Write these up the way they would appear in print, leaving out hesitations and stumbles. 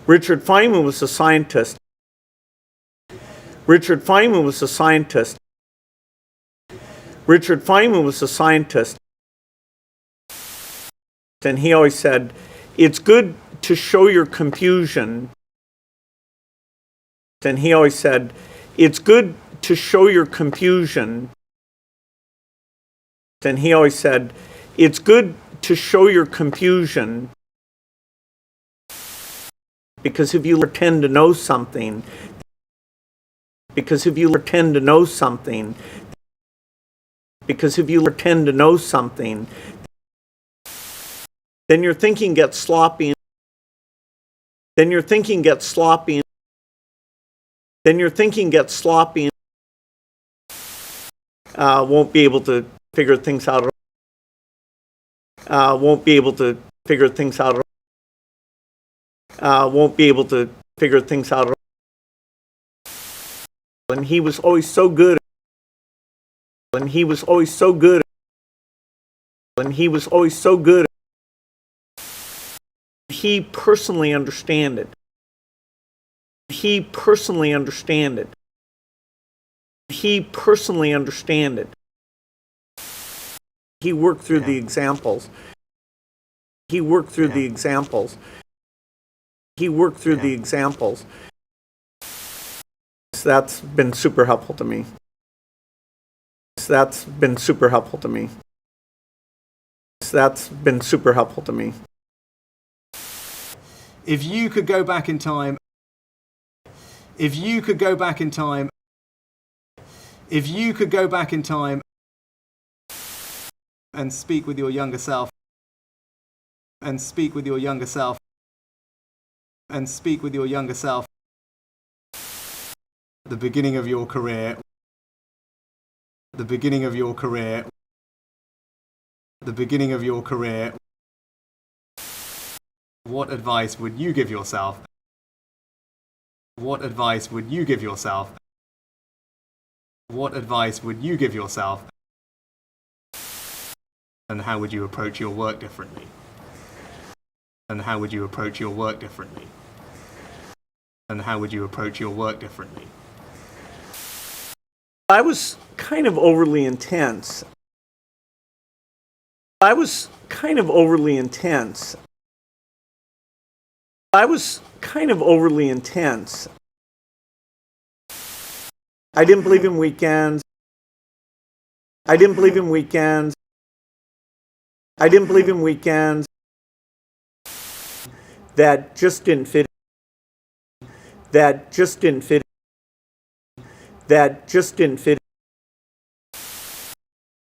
Richard Feynman was a scientist. Richard Feynman was a scientist. Richard Feynman was a scientist. And he always said, it's good to show your confusion. And he always said, it's good to show your confusion. And he always said, it's good to show your confusion. Because if you pretend to know something, because if you pretend to know something, because if you pretend to know something, then your thinking gets sloppy. Then your thinking gets sloppy. Then your thinking gets sloppy. Won't be able to figure things out. Won't be able to figure things out. Won't be able to figure things out. And he was always so good. And he was always so good. And he was always so good. He personally understand it. He personally understand it. He personally understand it. He worked through the examples. He worked through the examples. He worked through the examples. That's been super helpful to me. That's been super helpful to me. That's been super helpful to me. If you could go back in time, if you could go back in time, if you could go back in time and speak with your younger self, and speak with your younger self, and speak with your younger self, the beginning of your career, the beginning of your career, the beginning of your career, what advice would you give yourself? What advice would you give yourself? What advice would you give yourself? And how would you approach your work differently? And how would you approach your work differently? And how would you approach your work differently? I was kind of overly intense. I was kind of overly intense. I was kind of overly intense. I didn't believe in weekends. I didn't believe in weekends. I didn't believe in weekends. That just didn't fit. That just didn't fit. That just didn't fit.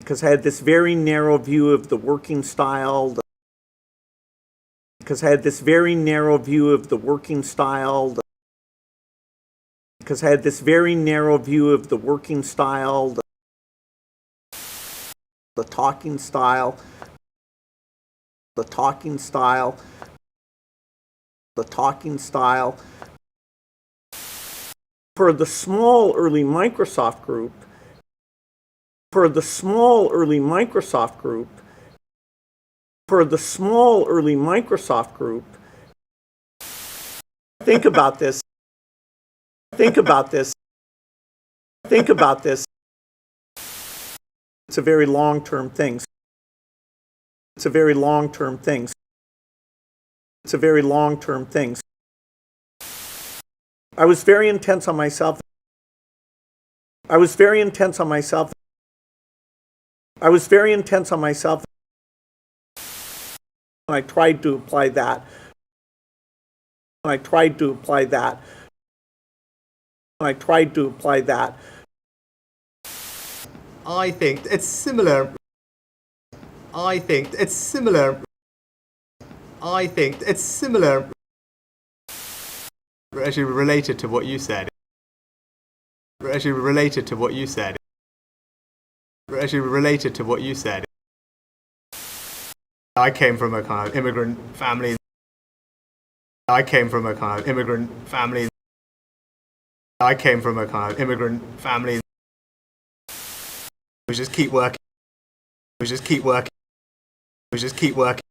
Because I had this very narrow view of the working style. Because I had this very narrow view of the working style. Because I had this very narrow view of the working style, the talking style, the talking style, the talking style. For the small early Microsoft group, for the small early Microsoft group, for the small early Microsoft group, think about this. Think about this. Think about this. It's a very long-term thing. It's a very long-term thing. It's a very long-term thing. I was very intense on myself. I was very intense on myself. I was very intense on myself. And I tried to apply that. And I tried to apply that. I tried to apply that. I think it's similar. I think it's similar. I think it's similar. Actually related to what you said. Actually related to what you said. Actually related to what you said. I came from a kind of immigrant family. I came from a kind of immigrant family. I came from a kind of immigrant family. We just keep working. We just keep working. We just keep working.